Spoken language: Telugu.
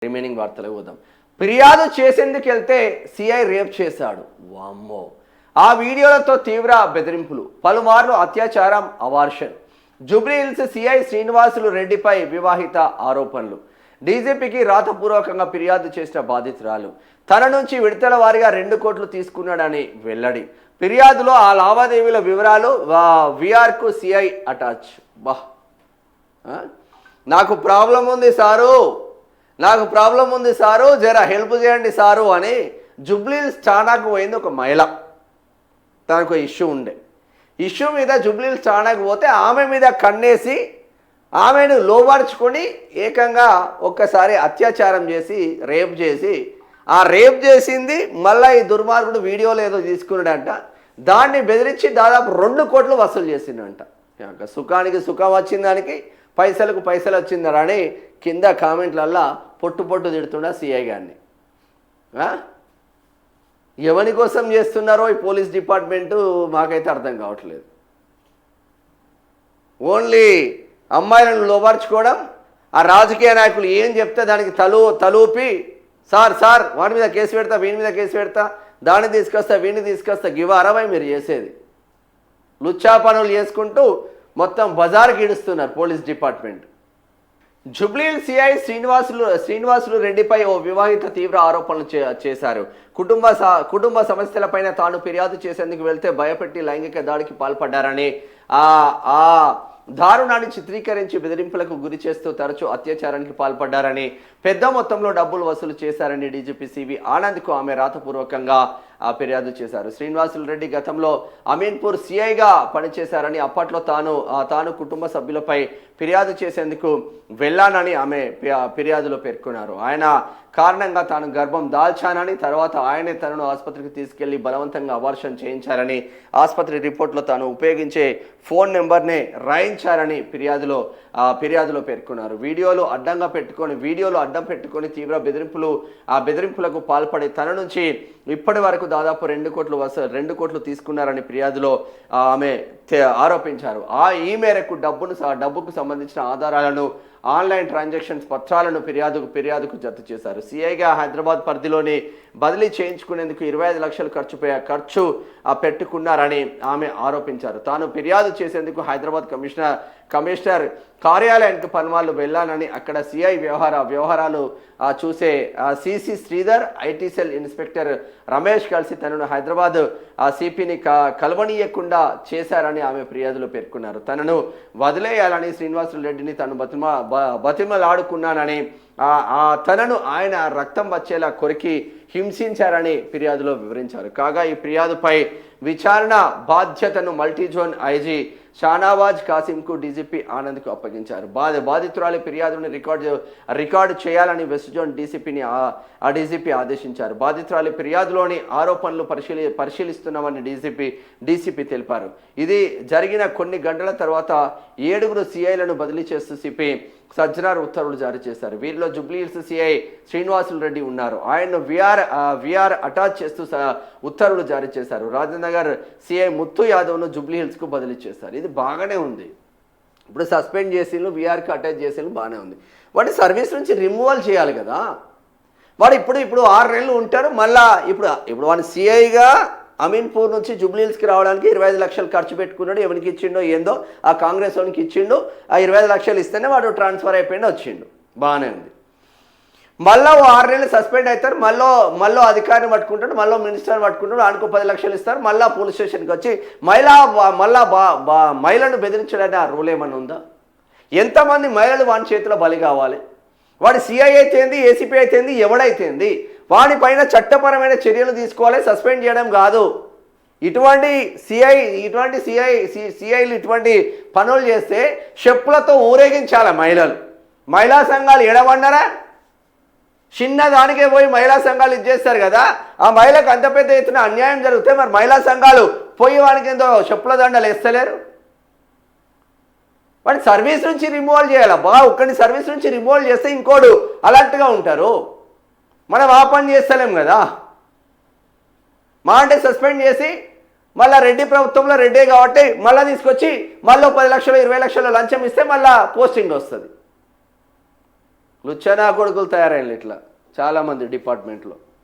రిమైనింగ్ వార్తలకు పోదాం. ఫిర్యాదు చేసేందుకు వెళ్తే సిఐ రేప్ చేశాడు. వామ్మో! ఆ వీడియోలతో తీవ్ర బెదిరింపులు, పలుమార్లు అత్యాచారం, అవార్షన్. జూబ్లీహిల్స్ సిఐ శ్రీనివాసులు రెడ్డిపై వివాహిత ఆరోపణలు. డీజీపీకి రాతపూర్వకంగా ఫిర్యాదు చేసిన బాధితురాలు తన నుంచి విడతల వారీగా 2 కోట్లు తీసుకున్నాడని వెల్లడి. ఫిర్యాదులో ఆ లావాదేవీల వివరాలు విఆర్కు సిఐ అటాచ్. నాకు ప్రాబ్లం ఉంది సారు, జర హెల్ప్ చేయండి సారు అని జూబ్లీహిల్స్ ఠాణాకు పోయింది ఒక మహిళ. తనకు ఇష్యూ ఉండే. ఇష్యూ మీద జూబ్లీహిల్స్ ఠాణాకు పోతే ఆమె మీద కన్నేసి ఆమెను లోబర్చుకొని ఏకంగా ఒక్కసారి అత్యాచారం చేసి రేప్ చేసి, ఆ రేప్ చేసింది మళ్ళీ ఈ దుర్మార్గుడు వీడియోలో ఏదో తీసుకున్నాడంట. దాన్ని బెదిరించి దాదాపు 2 కోట్లు వసూలు చేసిండంట. సుఖానికి సుఖం వచ్చిన దానికి పైసలకు పైసలు వచ్చిందని కింద కామెంట్లల్లా పొట్టు తిడుతున్నా సిఐ గారిని. ఎవరి కోసం చేస్తున్నారో ఈ పోలీస్ డిపార్ట్మెంటు మాకైతే అర్థం కావట్లేదు. ఓన్లీ అమ్మాయిలను లోబర్చుకోవడం, ఆ రాజకీయ నాయకులు ఏం చెప్తే దానికి తలూపి సార్ వాడి మీద కేసు పెడతా, వీని మీద కేసు పెడతా, దాన్ని తీసుకొస్తా, వీడిని తీసుకొస్తా, గివ అరవై మీరు చేసేది. లుచ్చా పనులు చేసుకుంటూ మొత్తం బజార్కి ఇడుస్తున్నారు police department. Jubilee Hills CI Srinivasulu రెడ్డిపై ఓ వివాహిత తీవ్ర ఆరోపణలు చేశారు. కుటుంబ సమస్యలపైన తాను ఫిర్యాదు చేసేందుకు వెళ్తే భయపెట్టి లైంగిక దాడికి పాల్పడ్డారని, ఆ దారుణాన్ని చిత్రీకరించి బెదిరింపులకు గురి చేస్తూ తరచూ అత్యాచారానికి పాల్పడ్డారని, పెద్ద మొత్తంలో డబ్బులు వసూలు చేశారని డీజీపీ సివి ఆనంద్కు ఆమె రాతపూర్వకంగా ఫిర్యాదు చేశారు. శ్రీనివాసులు రెడ్డి గతంలో అమీన్పూర్ సిఐగా పనిచేశారని, అప్పట్లో తాను కుటుంబ సభ్యులపై ఫిర్యాదు చేసేందుకు వెళ్ళానని ఆమె ఫిర్యాదులో పేర్కొన్నారు. ఆయన కారణంగా తాను గర్భం దాల్చానని, తర్వాత ఆయనే తనను ఆసుపత్రికి తీసుకెళ్లి బలవంతంగా అబార్షన్ చేయించారని, ఆసుపత్రి రిపోర్ట్లో తాను ఉపయోగించే ఫోన్ నెంబర్నే రాయించారని ఫిర్యాదులో పేర్కొన్నారు. వీడియోలు అడ్డం పెట్టుకొని తీవ్ర బెదిరింపులకు పాల్పడి తన నుంచి ఇప్పటి వరకు దాదాపు 2 కోట్లు తీసుకున్నారని ఫిర్యాదులో ఆమె ఆరోపించారు. ఈ మేరకు డబ్బుకు సంబంధించిన ఆధారాలను, ఆన్లైన్ ట్రాన్సాక్షన్స్ పత్రాలను ఫిర్యాదుకు జత చేశారు. సిఐగా హైదరాబాద్ పరిధిలోని బదిలీ చేయించుకునేందుకు 25 లక్షలు ఖర్చు పెట్టుకున్నారని ఆమె ఆరోపించారు. తాను ఫిర్యాదు చేసేందుకు హైదరాబాద్ కమిషనర్ కార్యాలయానికి పలుమార్లు వెళ్ళానని, అక్కడ సిఐ వ్యవహారాలు చూసే CC Sridhar, IT cell inspector Ramesh కలిసి తనను హైదరాబాద్ సిపిని కలవనీయకుండా చేశారని ఆమె ఫిర్యాదులో పేర్కొన్నారు. తనను వదిలేయాలని శ్రీనివాసులు రెడ్డిని తను బతిమలాడుకున్నానని, తనను ఆయన రక్తం వచ్చేలా కొరికి హింసించారని ఫిర్యాదులో వివరించారు. కాగా ఈ ఫిర్యాదుపై విచారణ బాధ్యతను మల్టీజోన్ ఐజీ షానావాజ్ కాసింకు డీజీపీ ఆనంద్కు అప్పగించారు. బాధితురాలి ఫిర్యాదును రికార్డు చేయాలని వెస్ట్ జోన్ డీజీపీ ఆదేశించారు. బాధితురాలి ఫిర్యాదులోని ఆరోపణలు పరిశీలిస్తున్నామని డీసీపీ తెలిపారు. ఇది జరిగిన కొన్ని గంటల తర్వాత 7 సిఐలను బదిలీ చేస్తూ సిపి సజ్జనార్ ఉత్తర్వులు జారీ చేశారు. వీరిలో జూబ్లీహిల్స్ సిఐ శ్రీనివాసులు రెడ్డి ఉన్నారు. ఆయన్ను విఆర్ అటాచ్ చేస్తూ ఉత్తర్వులు జారీ చేశారు. రాజనగర్ సిఐ ముత్తు యాదవ్ను జూబ్లీహిల్స్కు బదిలీ చేశారు. ఇది బాగానే ఉంది. ఇప్పుడు సస్పెండ్ చేసిళ్ళు, విఆర్కి అటాచ్ చేసిళ్ళు బాగానే ఉంది. వాడిని సర్వీస్ నుంచి రిమూవల్ చేయాలి కదా. వాడు ఇప్పుడు 6 నెలలు ఉంటారు. మళ్ళా ఇప్పుడు వాడిని సిఐగా అమీన్పూర్ నుంచి జూబ్లీహిల్స్కి రావడానికి 25 లక్షలు ఖర్చు పెట్టుకున్నాడు. ఎవరికి ఇచ్చిండో ఏందో, ఆ కాంగ్రెస్ వానికి ఇచ్చిండు. ఆ 25 లక్షలు ఇస్తేనే వాడు ట్రాన్స్ఫర్ అయిపోయింది, వచ్చిండు, బాగానే ఉంది. మళ్ళీ 6 నెలలు సస్పెండ్ అవుతారు. మళ్ళీ అధికారిని పట్టుకుంటాడు, మళ్ళీ మినిస్టర్ని పట్టుకుంటాడు, ఆయనకు 10 లక్షలు ఇస్తారు. మళ్ళీ పోలీస్ స్టేషన్కి వచ్చి మహిళను బెదిరించడానికి ఆ రూల్ ఏమన్నా ఉందా? ఎంతమంది మహిళలు వాని చేతిలో బలి కావాలి? వాడి సిఐ అయితేంది, ఏసీపీ అయితేంది, ఎవడైతేంది, వాడిపైన చట్టపరమైన చర్యలు తీసుకోవాలి, సస్పెండ్ చేయడం కాదు. ఇటువంటి సిఐలు ఇటువంటి పనులు చేస్తే చెప్పులతో ఊరేగించాలి మహిళలు. మహిళా సంఘాలు ఎడవన్నారా? చిన్న దానికే పోయి మహిళా సంఘాలు ఇచ్చేస్తారు కదా. ఆ మహిళకు అంత పెద్ద ఎత్తున అన్యాయం జరిగితే మరి మహిళా సంఘాలు పోయి వానికి ఏందో చెప్పుల దండలు వేస్తలేరు. వాడిని సర్వీస్ నుంచి రిమూవల్ చేయాలి. ఒక్కడిని సర్వీస్ నుంచి రిమూవల్ చేస్తే ఇంకోడు అలర్ట్గా ఉంటారు. మనం ఆ పని చేస్తలేం కదా. అంటే సస్పెండ్ చేసి మళ్ళీ రెడ్డి ప్రభుత్వంలో రెడ్డే కాబట్టి మళ్ళీ తీసుకొచ్చి మళ్ళీ 10 లక్షలు 20 లక్షలు లంచం ఇస్తే మళ్ళీ పోస్టింగ్ వస్తుంది. లుచ్చనా కొడుకులు తయారైన ఇట్లా చాలామంది డిపార్ట్మెంట్లో.